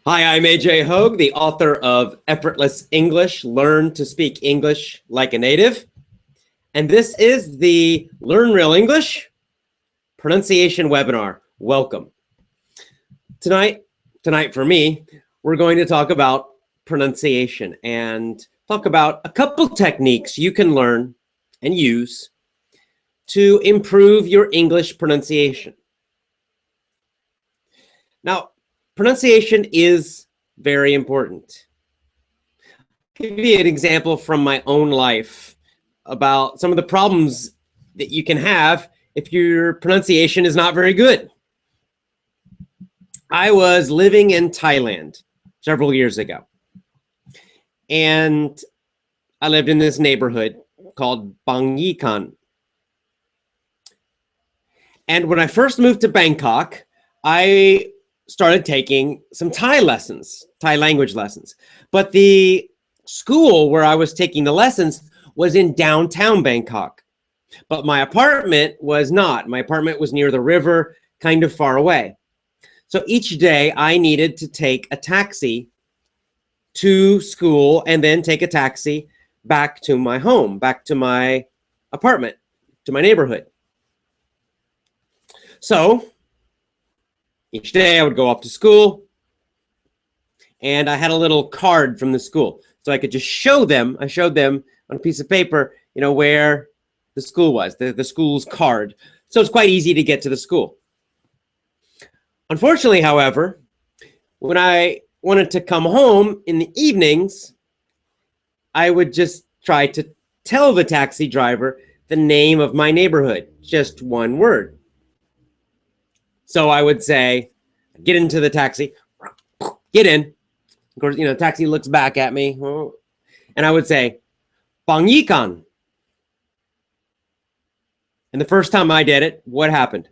Hi, I'm AJ Hogue, the author of Effortless English, Learn to Speak English Like a Native. And this is the Learn Real English Pronunciation Webinar. Welcome. Tonight for me, we're going to talk about pronunciation and talk about a couple techniques you can learn and use to improve your English pronunciation. Now, pronunciation is very important. I'll give you an example from my own life about some of the problems that you can have if your pronunciation is not very good. I was living in Thailand several years ago, and I lived in this neighborhood called Bang Yikan. And when I first moved to Bangkok, I started taking some Thai lessons, Thai language lessons. But the school where I was taking the lessons was in downtown Bangkok. But my apartment was not. My apartment was near the river, kind of far away. So each day I needed to take a taxi to school and then take a taxi back to my home, back to my apartment, to my neighborhood. So each day I would go off to school, and I had a little card from the school. So I could just show them, I showed them on a piece of paper, where the school was, the school's card. So it's quite easy to get to the school. Unfortunately, however, when I wanted to come home in the evenings, I would just try to tell the taxi driver the name of my neighborhood, just one word. So I would say, get into the taxi, get in. Of course, taxi looks back at me, and I would say, Bang Yikan. And the first time I did it, what happened?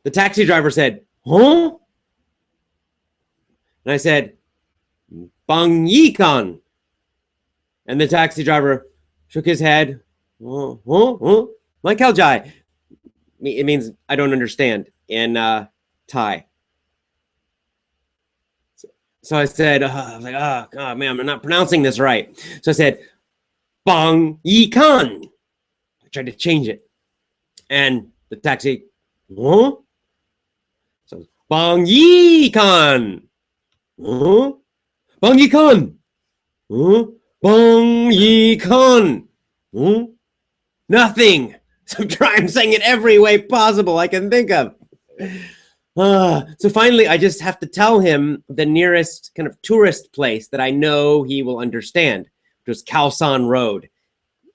The taxi driver said, huh? And I said, Bang Yikan. And the taxi driver shook his head. Like Kaljai. It means I don't understand in Thai. So I said, I was like, oh, God, man, I'm not pronouncing this right. So I said, Bang Yikan. I tried to change it. And the taxi, huh? So Bang Yikan. Huh? Bang Yikan. Huh? Bang Yikan. Huh? Nothing. So I'm saying it every way possible I can think of. So finally, I just have to tell him the nearest kind of tourist place that I know he will understand, which was Khao San Road.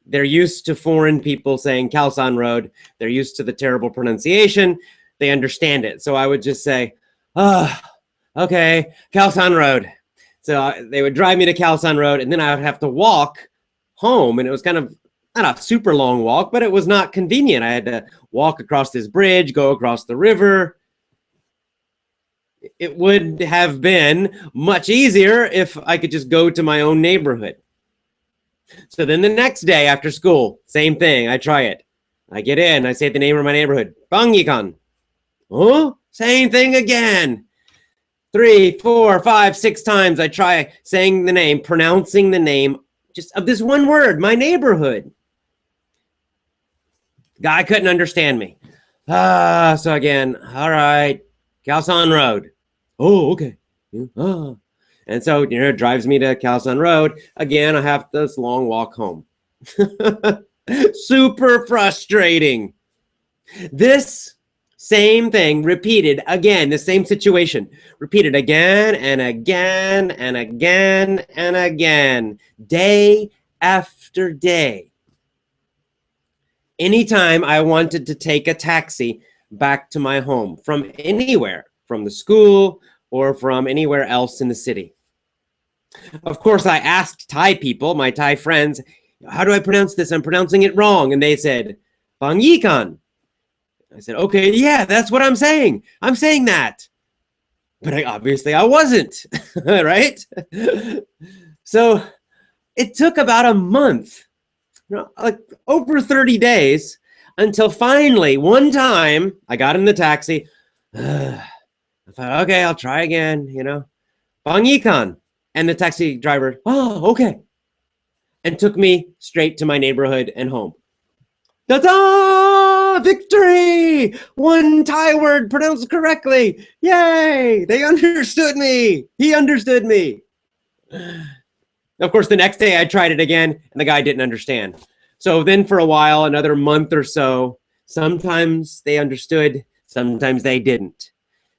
They're used to foreign people saying Khao San Road. They're used to the terrible pronunciation. They understand it. So I would just say, okay, Khao San Road. So they would drive me to Khao San Road, and then I would have to walk home. And it was kind of not a super long walk, but it was not convenient. I had to walk across this bridge, go across the river. It would have been much easier if I could just go to my own neighborhood. So then the next day after school, same thing. I try it. I get in. I say the name of my neighborhood. Bang Yikan. Oh, same thing again. 3, 4, 5, 6 times I try saying the name, pronouncing the name just of this one word, my neighborhood. The guy couldn't understand me. So again, all right, Khao San Road. Oh, okay. And so, it drives me to Khao San Road. Again, I have this long walk home. Super frustrating. This same thing repeated again, the same situation, repeated again and again and again and again, day after day. Anytime I wanted to take a taxi back to my home from anywhere, from the school or from anywhere else in the city. Of course, I asked Thai people, my Thai friends, how do I pronounce this? I'm pronouncing it wrong. And they said, Bang Yikan. I said, okay, yeah, that's what I'm saying. I'm saying that. But obviously I wasn't, right? So it took about a month, like over 30 days, until finally one time I got in the taxi. I thought, okay, I'll try again, you know. Bang Yikan. And the taxi driver, oh, okay. And took me straight to my neighborhood and home. Ta-da! Victory! One Thai word pronounced correctly. Yay! They understood me. He understood me. Of course, the next day I tried it again, and the guy didn't understand. So then for a while, another month or so, sometimes they understood, sometimes they didn't.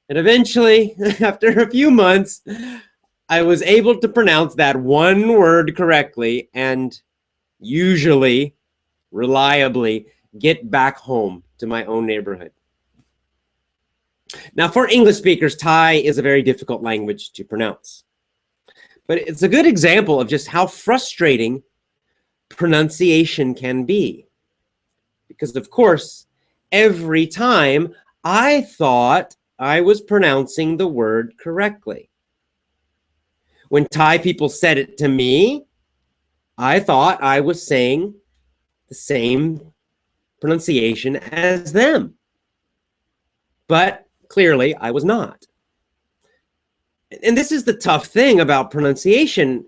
And eventually, after a few months, I was able to pronounce that one word correctly and usually, reliably, get back home to my own neighborhood. Now, for English speakers, Thai is a very difficult language to pronounce. But it's a good example of just how frustrating pronunciation can be. Because, of course, every time I thought I was pronouncing the word correctly. When Thai people said it to me, I thought I was saying the same pronunciation as them. But clearly, I was not. And this is the tough thing about pronunciation,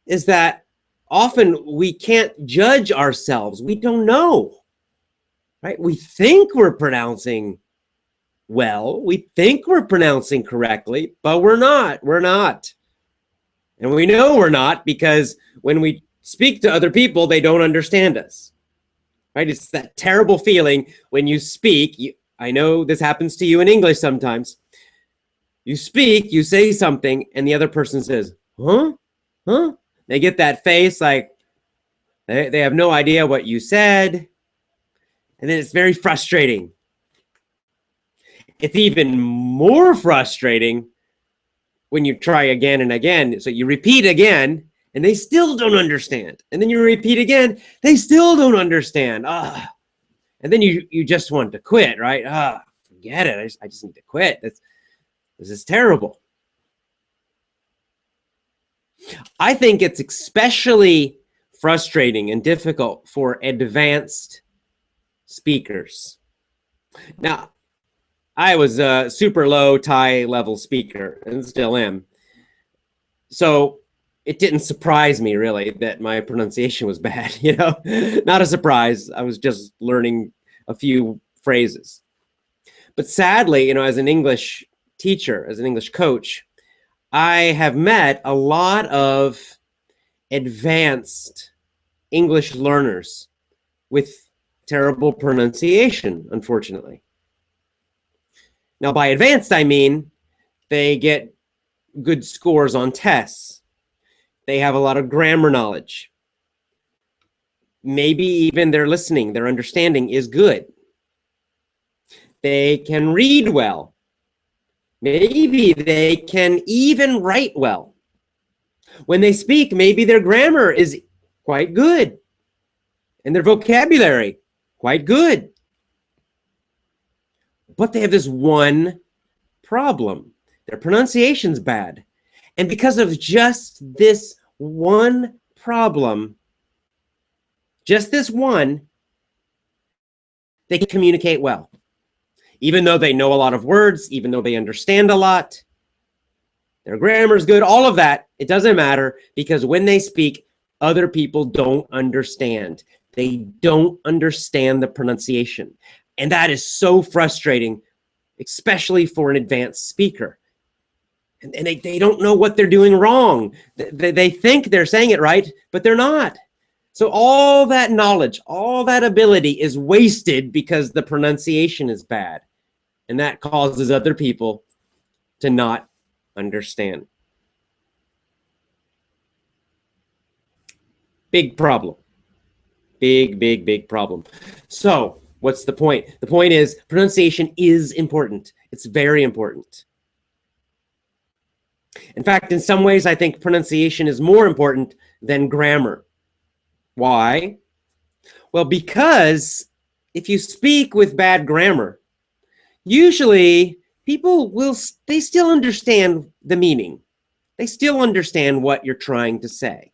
is that often we can't judge ourselves. We don't know, right? We think we're pronouncing well. We think we're pronouncing correctly, but we're not. We're not. And we know we're not because when we speak to other people, they don't understand us, right? It's that terrible feeling when you speak. I know this happens to you in English sometimes. You speak, you say something, and the other person says, huh? Huh? They get that face like they have no idea what you said. And then it's very frustrating. It's even more frustrating when you try again and again. So you repeat again, and they still don't understand. And then you repeat again, they still don't understand. And then you just want to quit, right? Forget it. I just need to quit. This is terrible. I think it's especially frustrating and difficult for advanced speakers. Now, I was a super low Thai level speaker and still am. So it didn't surprise me really that my pronunciation was bad, you know, not a surprise. I was just learning a few phrases. But sadly, you know, as an English teacher, as an English coach, I have met a lot of advanced English learners with terrible pronunciation, unfortunately. Now, by advanced, I mean they get good scores on tests. They have a lot of grammar knowledge. Maybe even their listening, their understanding is good. They can read well. Maybe they can even write well. When they speak, maybe their grammar is quite good and their vocabulary quite good. But they have this one problem. Their pronunciation's bad. And because of just this one problem, just this one, they can communicate well. Even though they know a lot of words, even though they understand a lot, their grammar's good, all of that, it doesn't matter because when they speak, other people don't understand. They don't understand the pronunciation. And that is so frustrating, especially for an advanced speaker. And they don't know what they're doing wrong. They think they're saying it right, but they're not. So all that knowledge, all that ability is wasted because the pronunciation is bad. And that causes other people to not understand. Big problem. Big problem. So what's the point? The point is pronunciation is important. It's very important. In fact, in some ways, I think pronunciation is more important than grammar. Why? Well, because if you speak with bad grammar, usually people they still understand the meaning. They still understand what you're trying to say.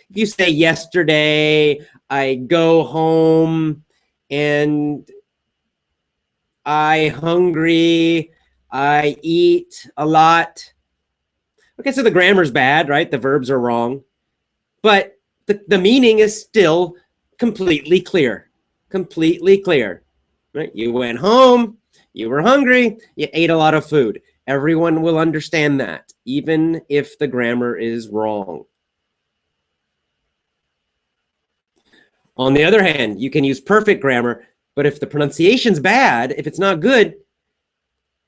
If you say, yesterday, I go home and I hungry, I eat a lot. Okay, so the grammar's bad, right? The verbs are wrong. But the meaning is still completely clear. Completely clear. Right? You went home, you were hungry, you ate a lot of food. Everyone will understand that, even if the grammar is wrong. On the other hand, you can use perfect grammar, but if the pronunciation's bad, if it's not good,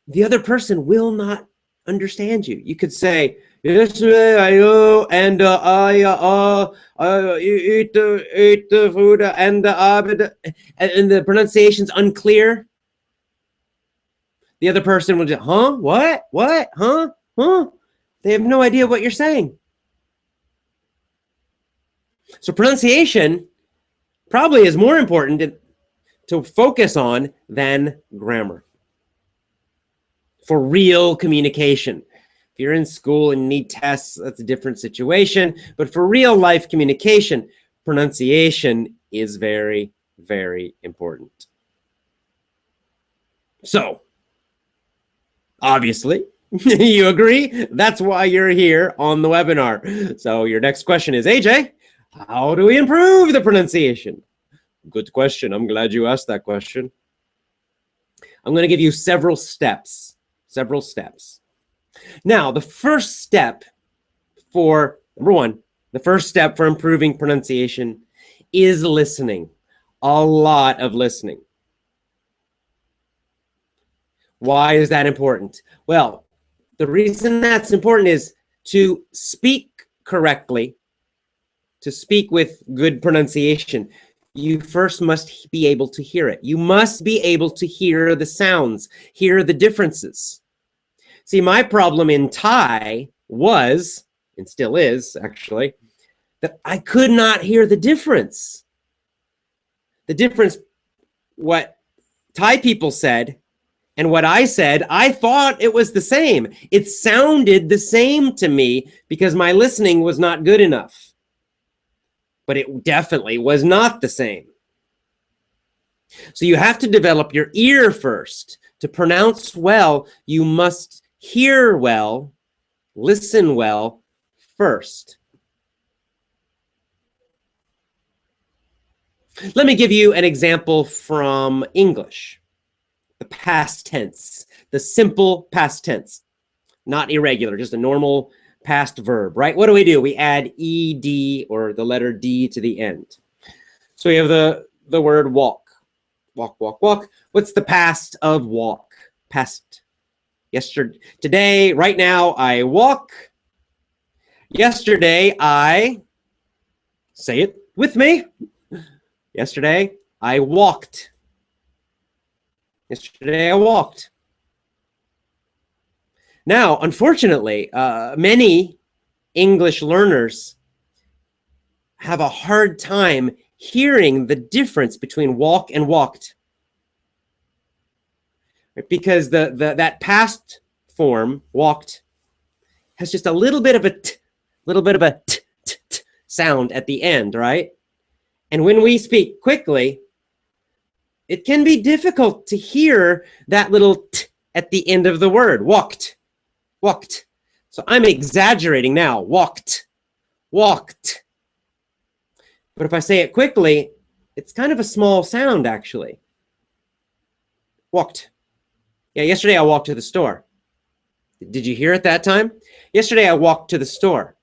the other person will not understand you. You could say, yesterday I and I eat the food and the pronunciation's unclear. The other person will just, huh? What? Huh? They have no idea what you're saying. So pronunciation probably is more important to focus on than grammar for real communication. If you're in school and need tests, that's a different situation. But for real life communication, pronunciation is very, very important. So, obviously, you agree? That's why you're here on the webinar. So your next question is, AJ, how do we improve the pronunciation? Good question. I'm glad you asked that question. I'm going to give you several steps. Now, the first step for, number one, the first step for improving pronunciation is listening. A lot of listening. Why is that important? Well, the reason that's important is to speak correctly, to speak with good pronunciation, you first must be able to hear it. You must be able to hear the sounds, hear the differences. See, my problem in Thai was, and still is actually, that I could not hear the difference. The difference, what Thai people said and what I said, I thought it was the same. It sounded the same to me because my listening was not good enough. But it definitely was not the same. So you have to develop your ear first. To pronounce well, you must hear well, listen well first. Let me give you an example from English. The past tense, the simple past tense, not irregular, just a normal past verb, right? What do? We add ed or the letter D to the end. So we have the word walk. Walk, walk, walk. What's the past of walk? Past. Yesterday, today, right now, I walk. Yesterday, I, say it with me. Yesterday, I walked. Yesterday, I walked. Now, unfortunately, many English learners have a hard time hearing the difference between walk and walked. Because that past form, walked, has just a little bit of a t sound at the end, right? And when we speak quickly, it can be difficult to hear that little t at the end of the word, walked, walked. So I'm exaggerating now, walked, walked. But if I say it quickly, it's kind of a small sound, actually. Walked. Yeah, yesterday I walked to the store. Did you hear it that time? Yesterday I walked to the store.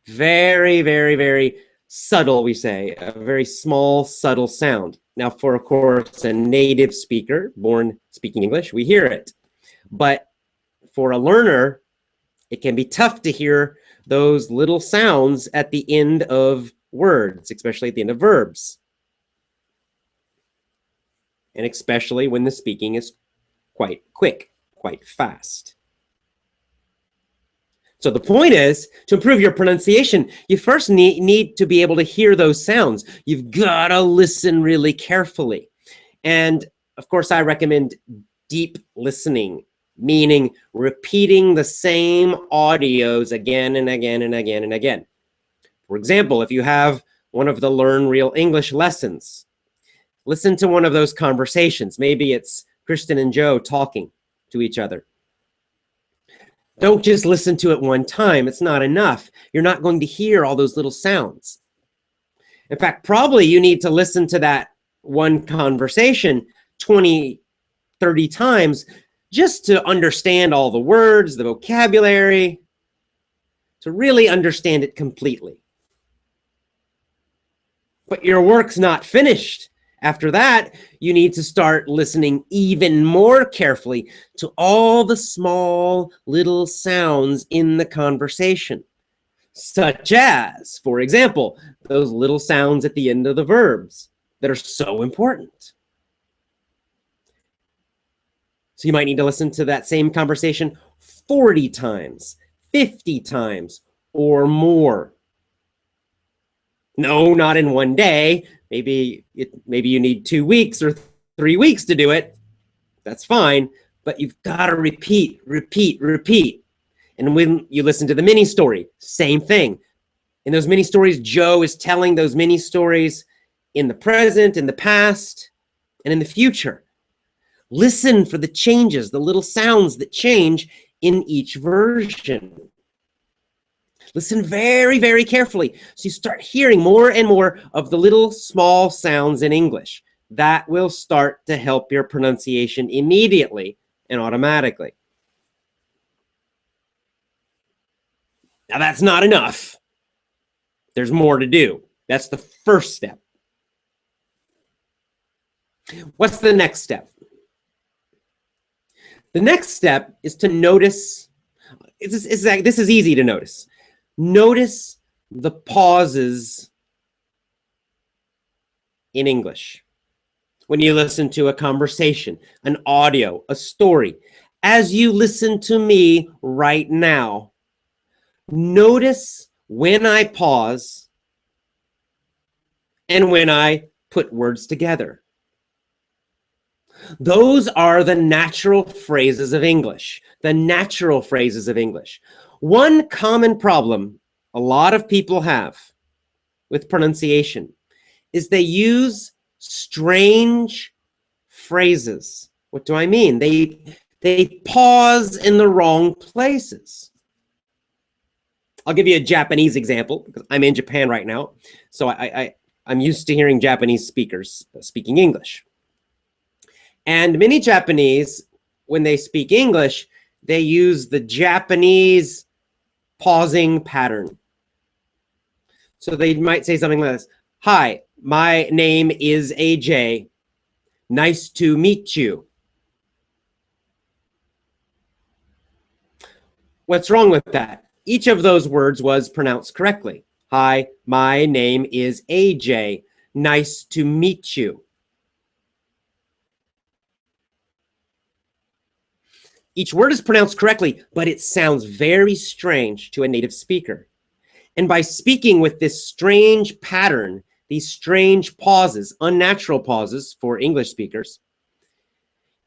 Very, very, very subtle, we say. A very small, subtle sound. Now, for, of course, a native speaker, born speaking English, we hear it. But for a learner, it can be tough to hear those little sounds at the end of words, especially at the end of verbs. And especially when the speaking is quite quick, quite fast. So the point is, to improve your pronunciation, you first need to be able to hear those sounds. You've got to listen really carefully. And of course, I recommend deep listening, meaning repeating the same audios again and again and again and again. For example, if you have one of the Learn Real English lessons, Listen to one of those conversations. Maybe it's Kristen and Joe talking to each other. Don't just listen to it one time. It's not enough. You're not going to hear all those little sounds. In fact, probably you need to listen to that one conversation 20, 30 times just to understand all the words, the vocabulary, to really understand it completely. But your work's not finished. After that, you need to start listening even more carefully to all the small little sounds in the conversation, such as, for example, those little sounds at the end of the verbs that are so important. So you might need to listen to that same conversation 40 times, 50 times, or more. No, not in one day. Maybe you need 2 weeks or 3 weeks to do it. That's fine, but you've got to repeat. And when you listen to the mini story, same thing. In those mini stories, Joe is telling those mini stories in the present, in the past, and in the future. Listen for the changes, the little sounds that change in each version. Listen very, very carefully so you start hearing more and more of the little small sounds in English. That will start to help your pronunciation immediately and automatically. Now, that's not enough. There's more to do. That's the first step. What's the next step? The next step is to notice. This is easy to notice. Notice the pauses in English. When you listen to a conversation, an audio, a story, as you listen to me right now, notice when I pause and when I put words together. Those are the natural phrases of English. The natural phrases of English. One common problem a lot of people have with pronunciation is they use strange phrases. What do I mean? They pause in the wrong places. I'll give you a Japanese example because I'm in Japan right now. So I'm used to hearing Japanese speakers speaking English. And many Japanese, when they speak English, they use the Japanese pausing pattern. So they might say something like this. Hi, my name is AJ. Nice to meet you. What's wrong with that? Each of those words was pronounced correctly. Hi, my name is AJ. Nice to meet you. Each word is pronounced correctly, but it sounds very strange to a native speaker. And by speaking with this strange pattern, these strange pauses, unnatural pauses for English speakers,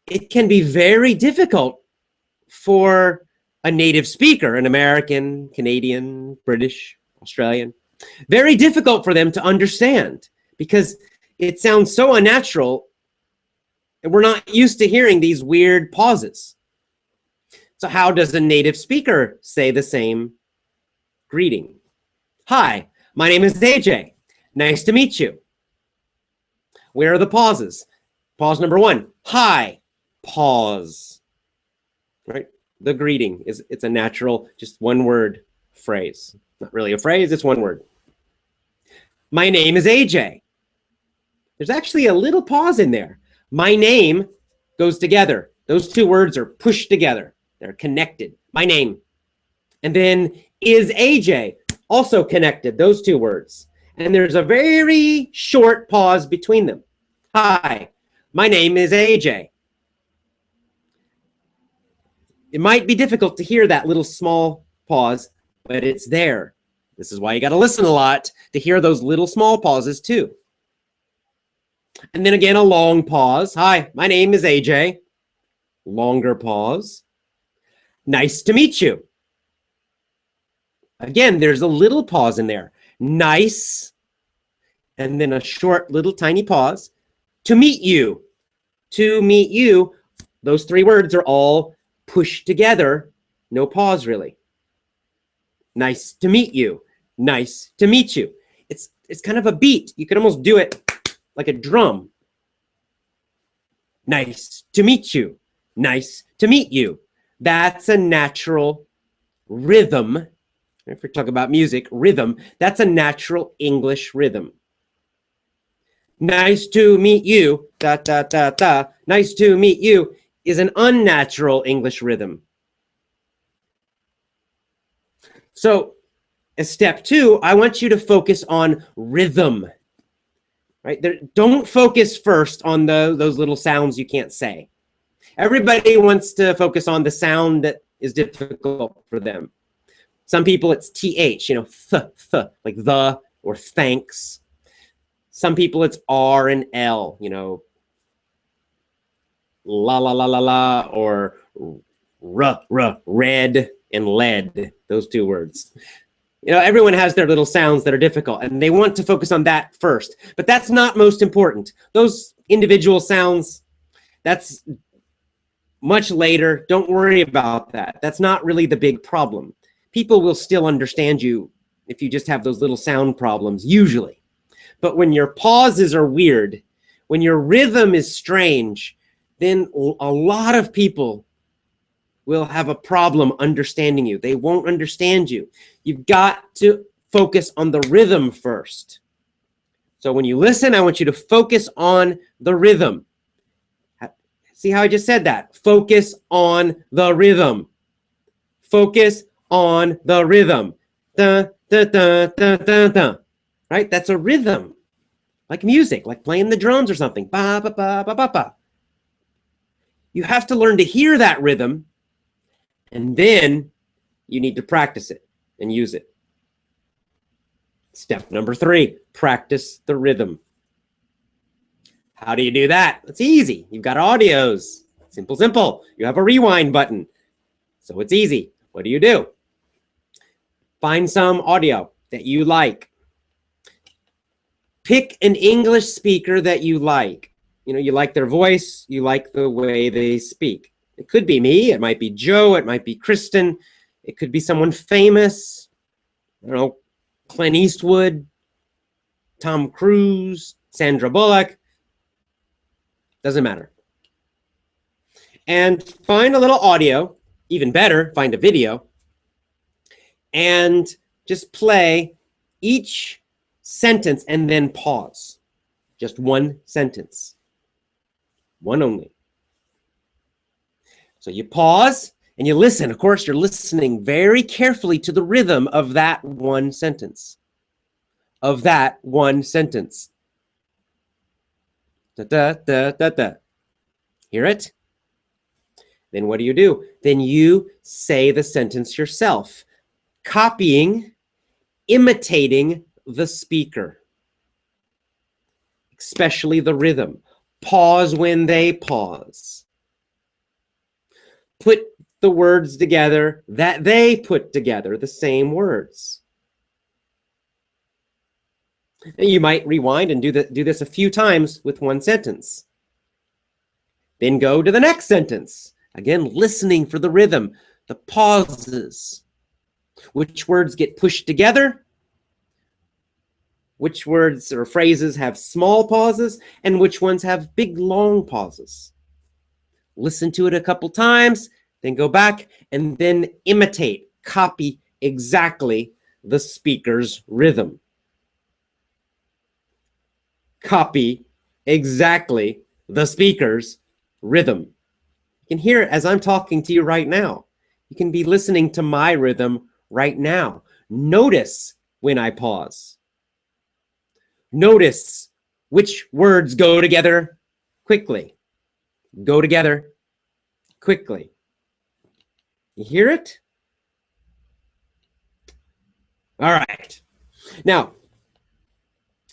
it can be very difficult for a native speaker, an American, Canadian, British, Australian, very difficult for them to understand because it sounds so unnatural and we're not used to hearing these weird pauses. So how does a native speaker say the same greeting? Hi, my name is AJ. Nice to meet you. Where are the pauses? Pause number one. Hi, pause. Right? The greeting it's a natural, just one word phrase. Not really a phrase, it's one word. My name is AJ. There's actually a little pause in there. My name goes together. Those two words are pushed together. They're connected. My name. And then is AJ, also connected, those two words. And there's a very short pause between them. Hi, my name is AJ. It might be difficult to hear that little small pause, but it's there. This is why you got to listen a lot to hear those little small pauses too. And then again, a long pause. Hi, my name is AJ. Longer pause. Nice to meet you. Again, there's a little pause in there. Nice. And then a short little tiny pause. To meet you. To meet you. Those three words are all pushed together. No pause, really. Nice to meet you. Nice to meet you. It's kind of a beat. You could almost do it like a drum. Nice to meet you. Nice to meet you. That's a natural rhythm. If we're talking about music, rhythm, that's a natural English rhythm. Nice to meet you, da, da, da, da. Nice to meet you is an unnatural English rhythm. So as step two, I want you to focus on rhythm, right? Don't focus first on those little sounds you can't say. Everybody wants to focus on the sound that is difficult for them. Some people it's TH, you know, th, like the or thanks. Some people it's R and L, you know, la la la la la, or red and lead, those two words. You know, everyone has their little sounds that are difficult and they want to focus on that first, but that's not most important. Those individual sounds, that's much later. Don't worry about that. That's not really the big problem. People will still understand you if you just have those little sound problems, usually. But when your pauses are weird, when your rhythm is strange, then a lot of people will have a problem understanding you. They won't understand you. You've got to focus on the rhythm first. So when you listen, I want you to focus on the rhythm. See how I just said that? Focus on the rhythm. Focus on the rhythm. Da, da, da, da, da, da. Right? That's a rhythm. Like music, like playing the drums or something. Ba, ba, ba, ba, ba, ba. You have to learn to hear that rhythm, and then you need to practice it and use it. Step number 3, practice the rhythm. How do you do that? It's easy. You've got audios. Simple, simple. You have a rewind button. So it's easy. What do? Find some audio that you like. Pick an English speaker that you like. You know, you like their voice, you like the way they speak. It could be me, it might be Joe, it might be Kristen, it could be someone famous, I don't know, Clint Eastwood, Tom Cruise, Sandra Bullock, doesn't matter. And find a little audio, even better, find a video, and just play each sentence and then pause. Just one sentence. One only. So you pause and you listen. Of course, you're listening very carefully to the rhythm of that one sentence. Of that one sentence. Da, da, da, da, da. Hear it? Then what do? Then you say the sentence yourself, copying, imitating the speaker, especially the rhythm. Pause when they pause. Put the words together that they put together, the same words. And you might rewind and do this a few times with one sentence. Then go to the next sentence. Again, listening for the rhythm, the pauses. Which words get pushed together? Which words or phrases have small pauses, and which ones have big, long pauses? Listen to it a couple times, then go back and then imitate, copy exactly the speaker's rhythm. Copy exactly the speaker's rhythm. You can hear it as I'm talking to you right now. You can be listening to my rhythm right now. Notice when I pause. Notice which words go together quickly. Go together quickly. You hear it? All right. Now,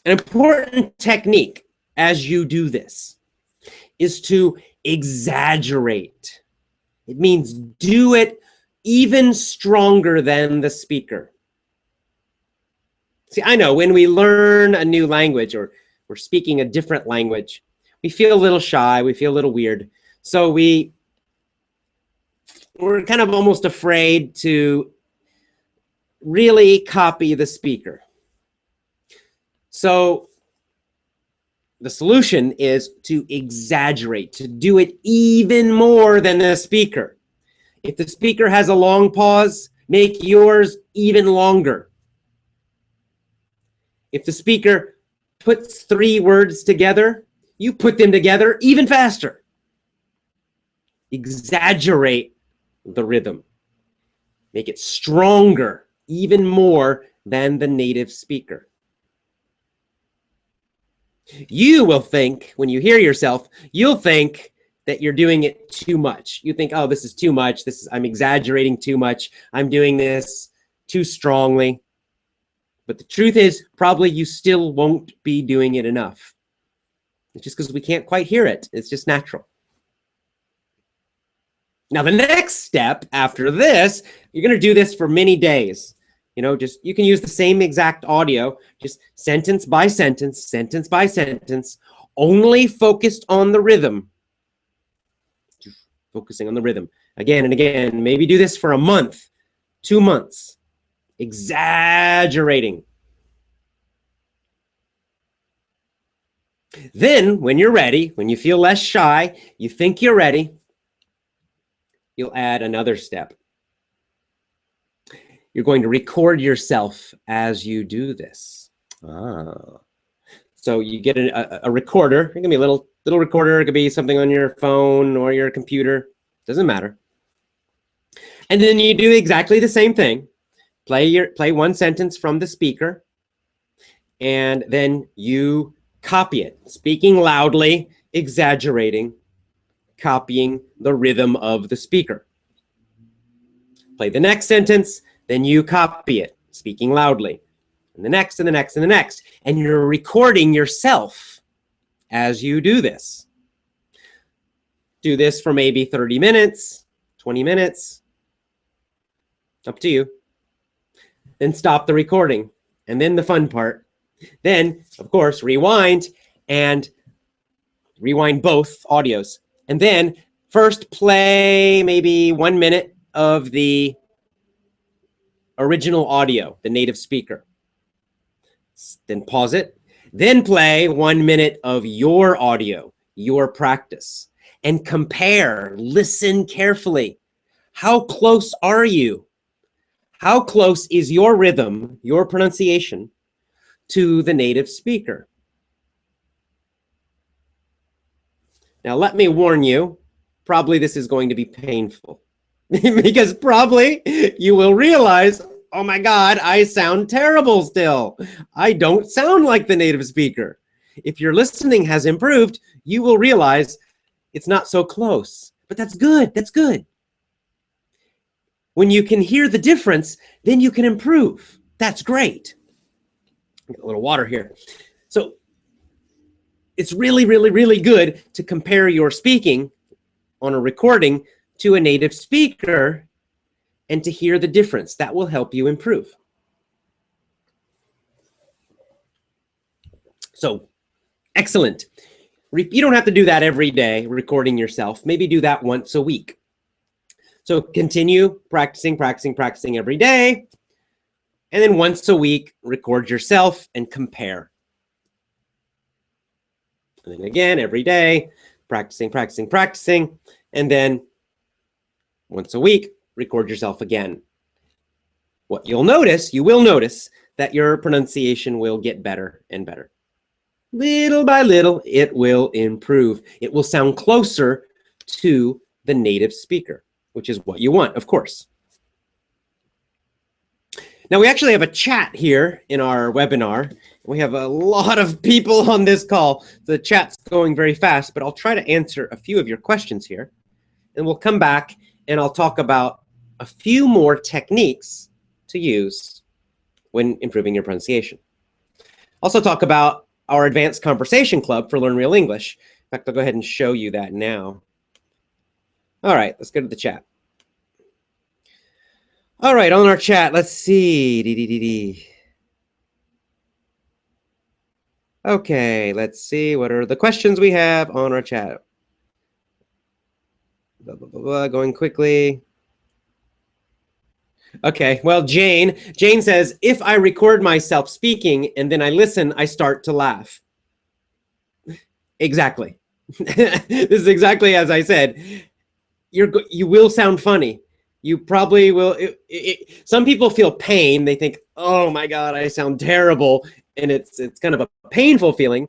an important technique as you do this is to exaggerate. It means do it even stronger than the speaker. See, I know when we learn a new language or we're speaking a different language, we feel a little shy, we feel a little weird. So we're kind of almost afraid to really copy the speaker. So the solution is to exaggerate, to do it even more than the speaker. If the speaker has a long pause, make yours even longer. If the speaker puts 3 words together, you put them together even faster. Exaggerate the rhythm. Make it stronger, even more than the native speaker. You will think, when you hear yourself, you'll think that you're doing it too much. You think, oh, this is too much. I'm exaggerating too much. I'm doing this too strongly. But the truth is, probably you still won't be doing it enough. It's just because we can't quite hear it. It's just natural. Now, the next step after this, you're going to do this for many days. You can use the same exact audio, just sentence by sentence, only focused on the rhythm. Focusing on the rhythm again and again. Maybe do this for a month, 2 months, exaggerating. Then, when you're ready, when you feel less shy, you think you're ready, you'll add another step. You're going to record yourself as you do this. So you get a recorder. It can be a little recorder. It could be something on your phone or your computer. Doesn't matter. And then you do exactly the same thing. Play one sentence from the speaker, and then you copy it, speaking loudly, exaggerating, copying the rhythm of the speaker. Play the next sentence, then you copy it, speaking loudly, and the next, and the next, and the next. And you're recording yourself as you do this. Do this for maybe 30 minutes, 20 minutes, up to you. Then stop the recording. And then the fun part. Then, of course, rewind both audios. And then first play maybe 1 minute of the original audio, the native speaker. Then pause it. Then play 1 minute of your audio, your practice, and compare. Listen carefully. How close are you? How close is your rhythm, your pronunciation, to the native speaker? Now, let me warn you, probably this is going to be painful because probably you will realize, oh my God, I sound terrible still. I don't sound like the native speaker. If your listening has improved, you will realize it's not so close, but that's good. That's good. When you can hear the difference, then you can improve. That's great. Get a little water here. So it's really, really, really good to compare your speaking on a recording to a native speaker and to hear the difference. That will help you improve. So, excellent. You don't have to do that every day, recording yourself. Maybe do that once a week. So continue practicing every day. And then once a week, record yourself and compare. And then again, every day, practicing. And then once a week, record yourself again. What you will notice that your pronunciation will get better and better. Little by little, it will improve. It will sound closer to the native speaker, which is what you want, of course. Now, we actually have a chat here in our webinar. We have a lot of people on this call. The chat's going very fast, but I'll try to answer a few of your questions here. And we'll come back and I'll talk about a few more techniques to use when improving your pronunciation. Also talk about our Advanced Conversation Club for Learn Real English. In fact, I'll go ahead and show you that now. All right, let's go to the chat. All right, on our chat, let's see. Okay, let's see. What are the questions we have on our chat? Blah, blah, blah, blah, going quickly. Okay, well, Jane says, if I record myself speaking and then I listen, I start to laugh. Exactly. This is exactly as I said. You will sound funny. You probably will. Some people feel pain. They think, oh my God, I sound terrible. And it's kind of a painful feeling.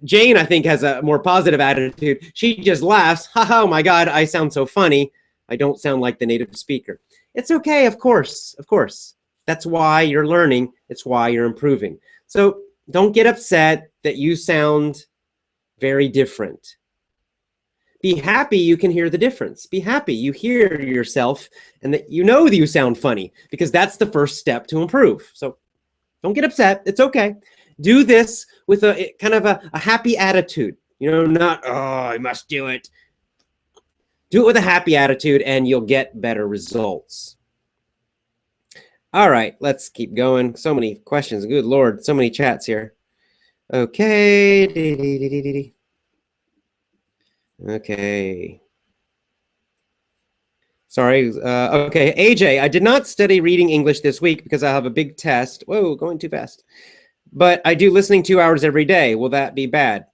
Jane, I think, has a more positive attitude. She just laughs. Oh my God, I sound so funny. I don't sound like the native speaker. It's okay, of course, of course. That's why you're learning. It's why you're improving. So don't get upset that you sound very different. Be happy you can hear the difference. Be happy you hear yourself and that you know that you sound funny, because that's the first step to improve. So don't get upset. It's okay. Do this with a kind of a happy attitude. You know, not, oh, I must do it. Do it with a happy attitude and you'll get better results. All right, let's keep going. So many questions. Good Lord, so many chats here. Okay. Okay. Sorry. Okay, AJ, I did not study reading English this week because I have a big test. Whoa, going too fast. But I do listening 2 hours every day. Will that be bad?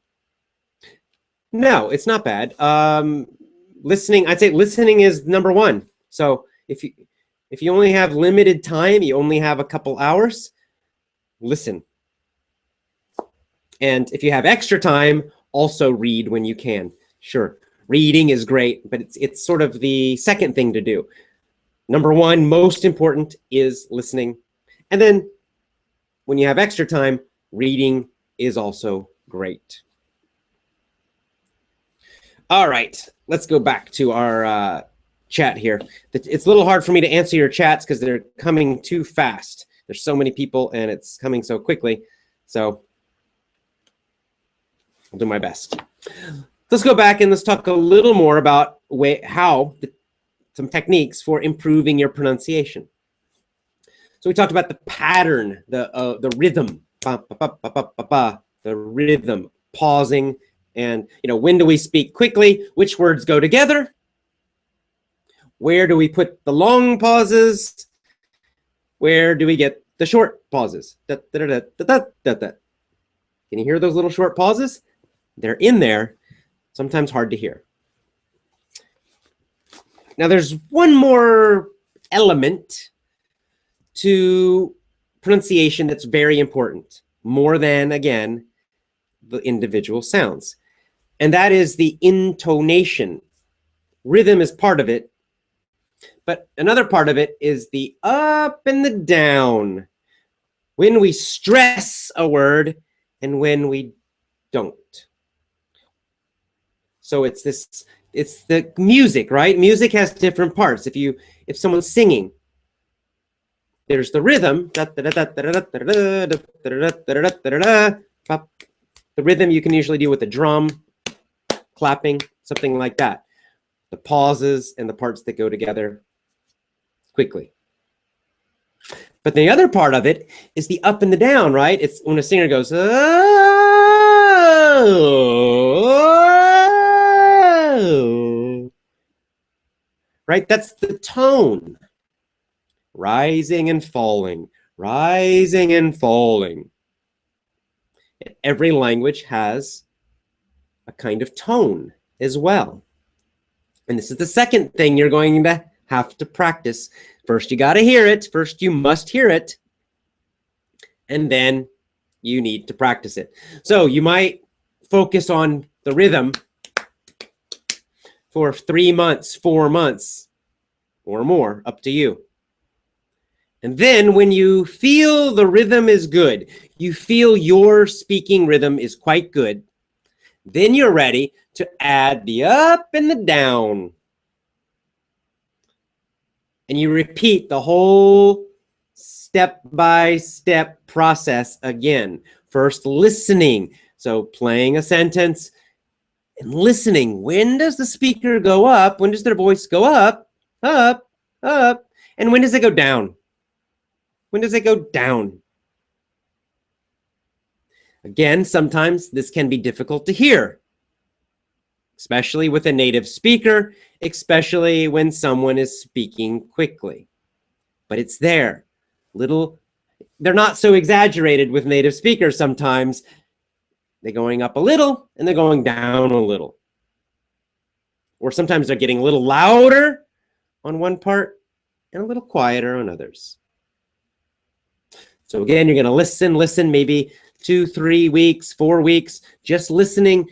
No, it's not bad. Listening, I'd say listening is number one. So if you only have limited time, you only have a couple hours, listen. And if you have extra time, also read when you can. Sure, reading is great, but it's sort of the second thing to do. Number one, most important, is listening. And then when you have extra time, reading is also great. All right, let's go back to our chat here. It's a little hard for me to answer your chats because they're coming too fast. There's so many people and it's coming so quickly. So I'll do my best. Let's go back and let's talk a little more about some techniques for improving your pronunciation. So we talked about the pattern, the rhythm, the rhythm, pausing, and when do we speak quickly? Which words go together? Where do we put the long pauses? Where do we get the short pauses? Can you hear those little short pauses? They're in there, sometimes hard to hear. Now there's one more element to pronunciation that's very important, more than, again, the individual sounds. And that is the intonation. Rhythm is part of it, but another part of it is the up and the down. When we stress a word and when we don't. So it's the music, right? Music has different parts. If someone's singing, there's the rhythm. The rhythm you can usually do with a drum, clapping, something like that. The pauses and the parts that go together quickly. But the other part of it is the up and the down, right? It's when a singer goes, oh, right? That's the tone. Rising and falling, rising and falling. Every language has a kind of tone as well. And this is the second thing you're going to have to practice. First, you got to hear it. First, you must hear it. And then you need to practice it. So you might focus on the rhythm for 3 months, 4 months, or more, up to you. And then when you feel the rhythm is good, you feel your speaking rhythm is quite good, then you're ready to add the up and the down. And you repeat the whole step-by-step process again. First, listening. So playing a sentence and listening. When does the speaker go up? When does their voice go up, up, up? And when does it go down? When does it go down? Again, sometimes this can be difficult to hear, especially with a native speaker, especially when someone is speaking quickly. But it's there. They're not so exaggerated with native speakers sometimes. They're going up a little and they're going down a little. Or sometimes they're getting a little louder on one part and a little quieter on others. So again, you're going to listen, maybe 2, 3 weeks, 4 weeks, just listening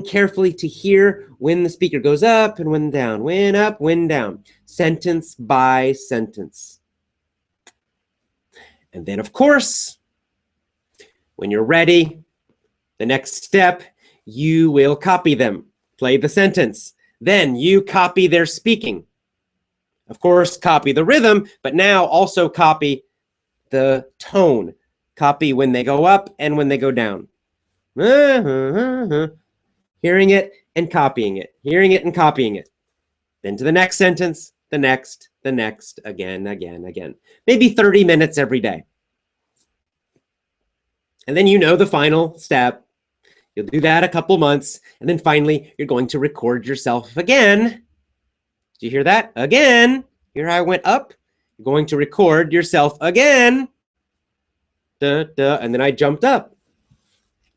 carefully to hear when the speaker goes up and when down, when up, when down, sentence by sentence. And then, of course, when you're ready, the next step, you will copy them, play the sentence. Then you copy their speaking. Of course, copy the rhythm, but now also copy the tone. Copy when they go up and when they go down. Hearing it and copying it. Hearing it and copying it. Then to the next sentence, the next, again. Maybe 30 minutes every day. And then you know the final step. You'll do that a couple months, and then finally you're going to record yourself again. Did you hear that? Again. Here I went up. You're going to record yourself again. And then I jumped up.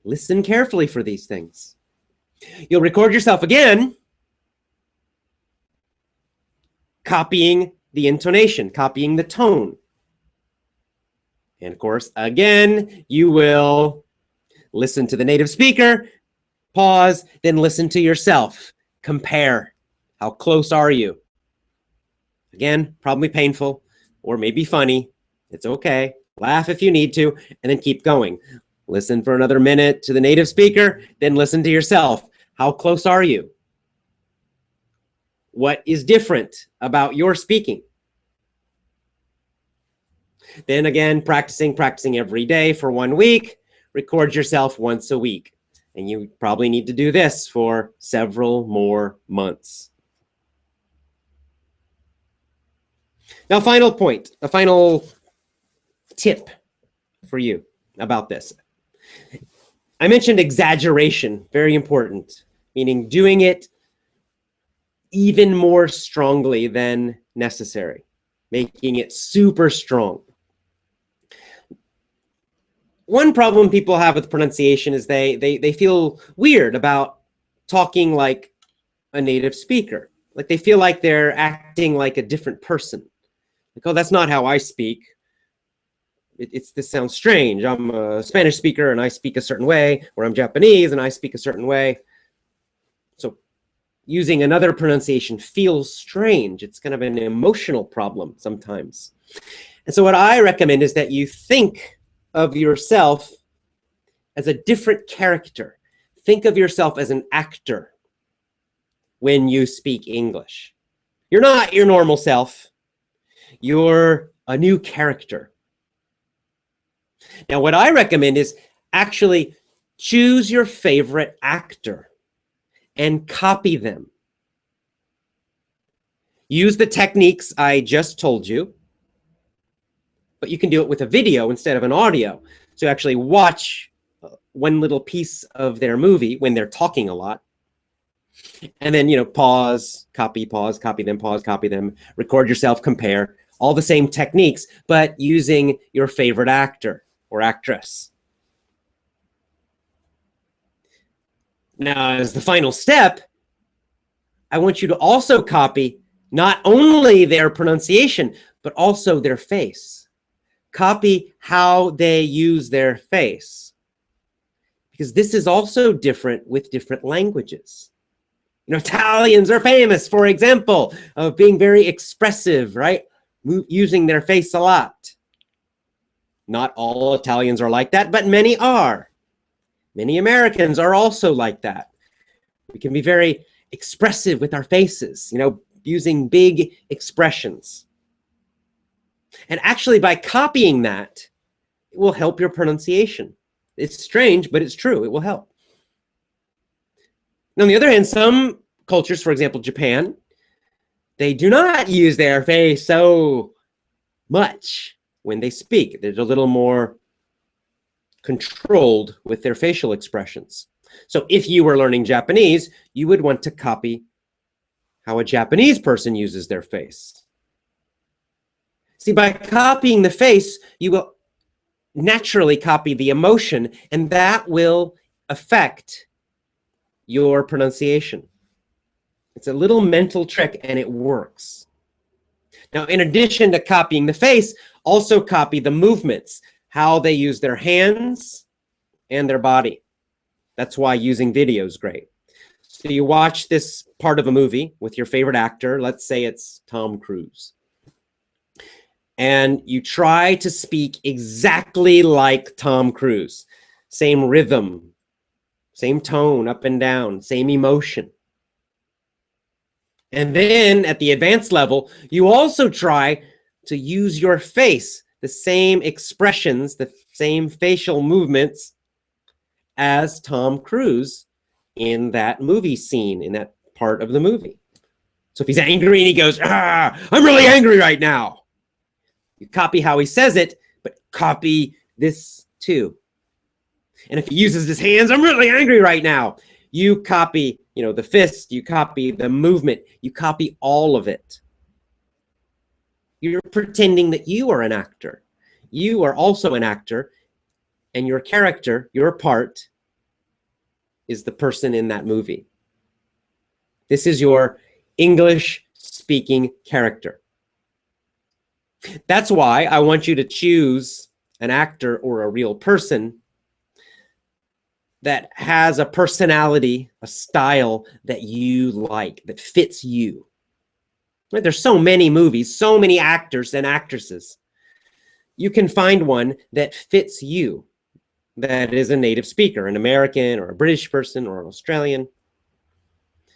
Listen carefully for these things. You'll record yourself again, copying the intonation, copying the tone. And of course, again, you will listen to the native speaker, pause, then listen to yourself. Compare. How close are you? Again, probably painful or maybe funny. It's okay. Laugh if you need to, and then keep going. Listen for another minute to the native speaker, then listen to yourself. How close are you? What is different about your speaking? Then again, practicing every day for 1 week. Record yourself once a week. And you probably need to do this for several more months. Now, final point, a final tip for you about this. I mentioned exaggeration, very important, meaning doing it even more strongly than necessary, making it super strong. One problem people have with pronunciation is they feel weird about talking like a native speaker. Like they feel like they're acting like a different person. Like, oh, that's not how I speak. This sounds strange. I'm a Spanish speaker and I speak a certain way, or I'm Japanese and I speak a certain way. So using another pronunciation feels strange. It's kind of an emotional problem sometimes. And so what I recommend is that you think of yourself as a different character. Think of yourself as an actor when you speak English. You're not your normal self. You're a new character. Now, what I recommend is actually choose your favorite actor and copy them. Use the techniques I just told you, but you can do it with a video instead of an audio. So actually watch one little piece of their movie when they're talking a lot. And then, pause, copy them, pause, copy them, record yourself, compare. All the same techniques, but using your favorite actor or actress. Now, as the final step, I want you to also copy not only their pronunciation, but also their face. Copy how they use their face. Because this is also different with different languages. Italians are famous, for example, of being very expressive, right? Using their face a lot. Not all Italians are like that, but many are. Many Americans are also like that. We can be very expressive with our faces, using big expressions. And actually, by copying that, it will help your pronunciation. It's strange, but it's true. It will help. Now, on the other hand, some cultures, for example, Japan, they do not use their face so much when they speak. There's a little more controlled with their facial expressions. So if you were learning Japanese, you would want to copy how a Japanese person uses their face. See, by copying the face, you will naturally copy the emotion, and that will affect your pronunciation. It's a little mental trick, and it works. Now, in addition to copying the face, also copy the movements, how they use their hands and their body. That's why using video is great. So you watch this part of a movie with your favorite actor, let's say it's Tom Cruise, and you try to speak exactly like Tom Cruise. Same rhythm, same tone up and down, same emotion. And then at the advanced level, you also try to use your face, the same expressions, the same facial movements as Tom Cruise in that movie scene, in that part of the movie. So if he's angry and he goes, I'm really angry right now. You copy how he says it, but copy this too. And if he uses his hands, I'm really angry right now. You copy, the fist, you copy the movement, you copy all of it. You're pretending that you are an actor. You are also an actor, and your character, your part, is the person in that movie. This is your English speaking character. That's why I want you to choose an actor or a real person that has a personality, a style that you like, that fits you. Right? There's so many movies, so many actors and actresses. You can find one that fits you, that is a native speaker, an American or a British person or an Australian.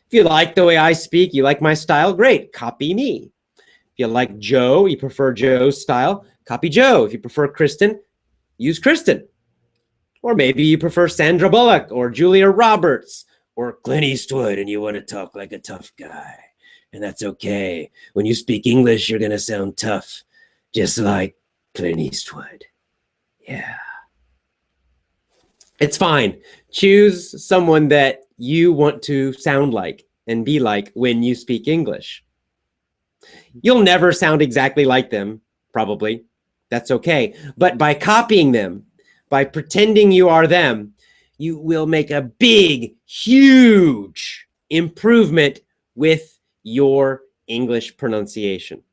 If you like the way I speak, you like my style, great, copy me. If you like Joe, you prefer Joe's style, copy Joe. If you prefer Kristen, use Kristen. Or maybe you prefer Sandra Bullock or Julia Roberts or Clint Eastwood and you want to talk like a tough guy. And that's okay. When you speak English, you're going to sound tough, just like Clint Eastwood. Yeah. It's fine. Choose someone that you want to sound like and be like when you speak English. You'll never sound exactly like them, probably. That's okay. But by copying them, by pretending you are them, you will make a big, huge improvement with your English pronunciation.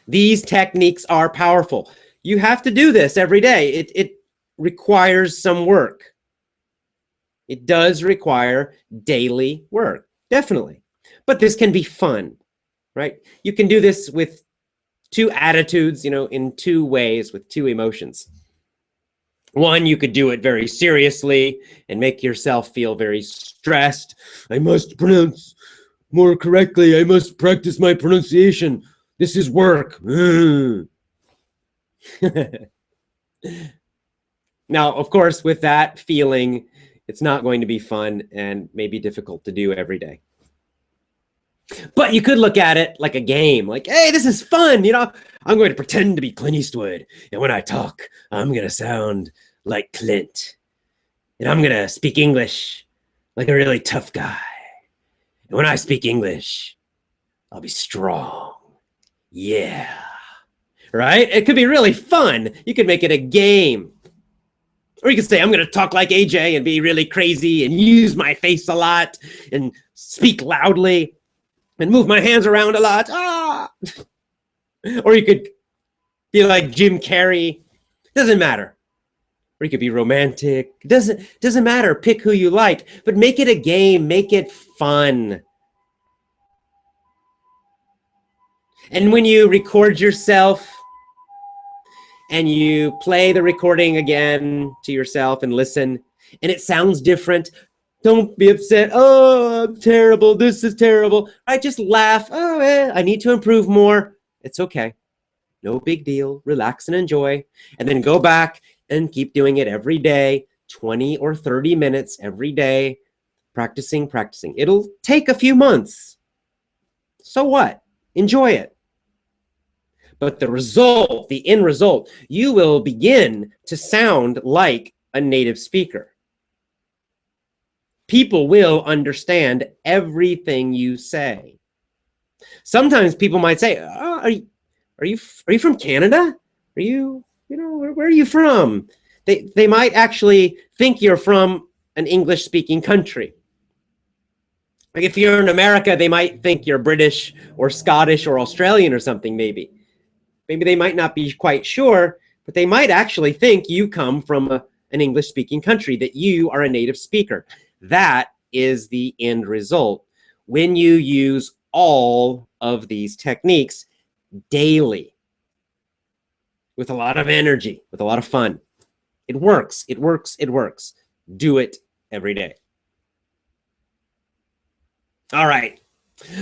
These techniques are powerful. You have to do this every day. It requires some work. It does require daily work, definitely. But this can be fun, right? You can do this with two attitudes, in two ways, with two emotions. One, you could do it very seriously and make yourself feel very stressed. I must pronounce more correctly. I must practice my pronunciation. This is work. Now, of course, with that feeling, it's not going to be fun and maybe difficult to do every day. But you could look at it like a game, like, hey, this is fun. I'm going to pretend to be Clint Eastwood. And when I talk, I'm going to sound like Clint. And I'm going to speak English like a really tough guy. And when I speak English, I'll be strong. Yeah. Right? It could be really fun. You could make it a game. Or you could say, I'm going to talk like AJ and be really crazy and use my face a lot and speak loudly and move my hands around a lot. Or you could be like Jim Carrey. Doesn't matter. Or you could be romantic. Doesn't matter. Pick who you like, but make it a game. Make it fun. And when you record yourself and you play the recording again to yourself and listen, and it sounds different, don't be upset. Oh, I'm terrible. This is terrible. I just laugh. I need to improve more. It's okay. No big deal. Relax and enjoy. And then go back and keep doing it every day, 20 or 30 minutes every day, practicing. It'll take a few months. So what? Enjoy it. But the result, the end result, you will begin to sound like a native speaker. People will understand everything you say. Sometimes people might say, oh, are you from Canada? Are you, where are you from? They might actually think you're from an English-speaking country. Like if you're in America, they might think you're British or Scottish or Australian or something, maybe. Maybe they might not be quite sure, but they might actually think you come from an English-speaking country, that you are a native speaker. That is the end result when you use all of these techniques daily with a lot of energy, with a lot of fun. It works, it works, it works. Do it every day. All right.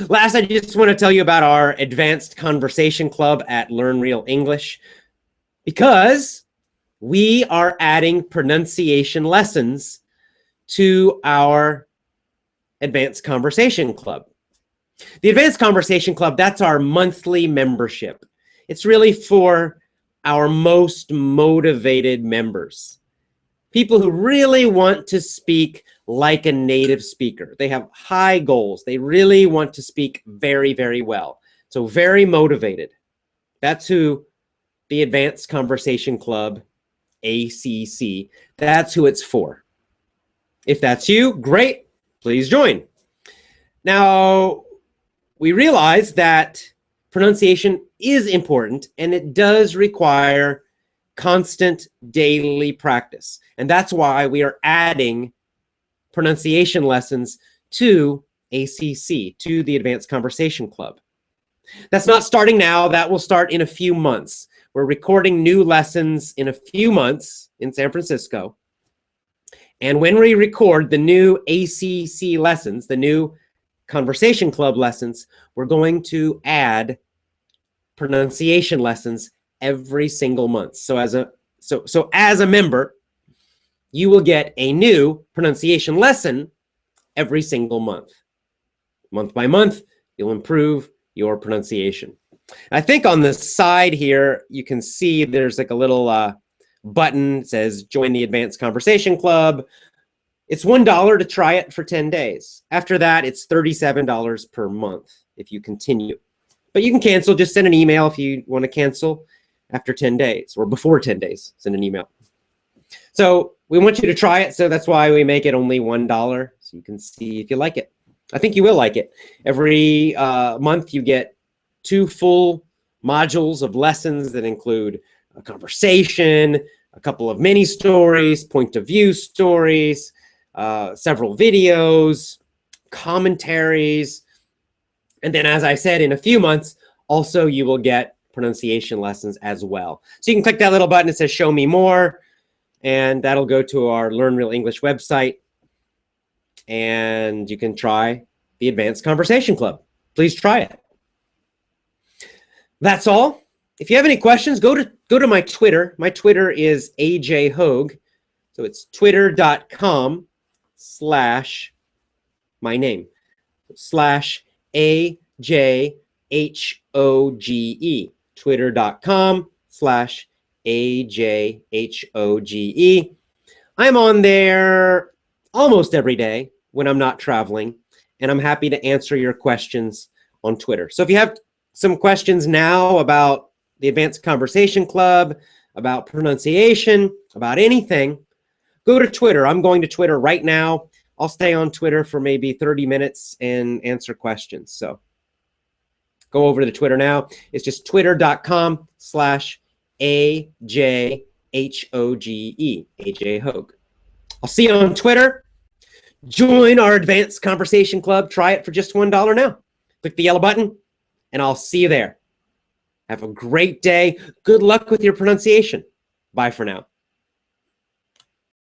Last, I just want to tell you about our Advanced Conversation Club at Learn Real English, because we are adding pronunciation lessons to our Advanced Conversation Club. The Advanced Conversation Club, that's our monthly membership. It's really for our most motivated members. People who really want to speak like a native speaker. They have high goals. They really want to speak very, very well. So very motivated. That's who the Advanced Conversation Club, ACC, that's who it's for. If that's you, great, please join. Now, we realize that pronunciation is important and it does require constant daily practice. And that's why we are adding pronunciation lessons to ACC, to the Advanced Conversation Club. That's not starting now. That will start in a few months. We're recording new lessons in a few months in San Francisco. And when we record the new ACC lessons, the new Conversation Club lessons, we're going to add pronunciation lessons every single month. So as a member, you will get a new pronunciation lesson every single month. Month by month, you'll improve your pronunciation. I think on the side here, you can see there's like a little button that says join the Advanced Conversation Club. It's $1 to try it for 10 days. After that, it's $37 per month if you continue. But you can cancel. Just send an email if you want to cancel after 10 days or before 10 days. Send an email. So we want you to try it. So that's why we make it only $1, so you can see if you like it. I think you will like it. Every month you get 2 full modules of lessons that include a conversation, a couple of mini stories, point of view stories, several videos, commentaries. And then, as I said, in a few months, also you will get pronunciation lessons as well. So you can click that little button that says show me more, and that'll go to our Learn Real English website. And you can try the Advanced Conversation Club. Please try it. That's all. If you have any questions, go to my Twitter. My Twitter is AJ Hogue. So it's twitter.com/my name /AJHOGE. Twitter.com/AJHOGE. I'm on there almost every day when I'm not traveling, and I'm happy to answer your questions on Twitter. So if you have some questions now about the Advanced Conversation Club, about pronunciation, about anything, go to Twitter. I'm going to Twitter right now. I'll stay on Twitter for maybe 30 minutes and answer questions. So go over to Twitter now. It's just twitter.com/AJHOGE, AJ Hogue. I'll see you on Twitter. Join our Advanced Conversation Club. Try it for just $1 now. Click the yellow button, and I'll see you there. Have a great day. Good luck with your pronunciation. Bye for now.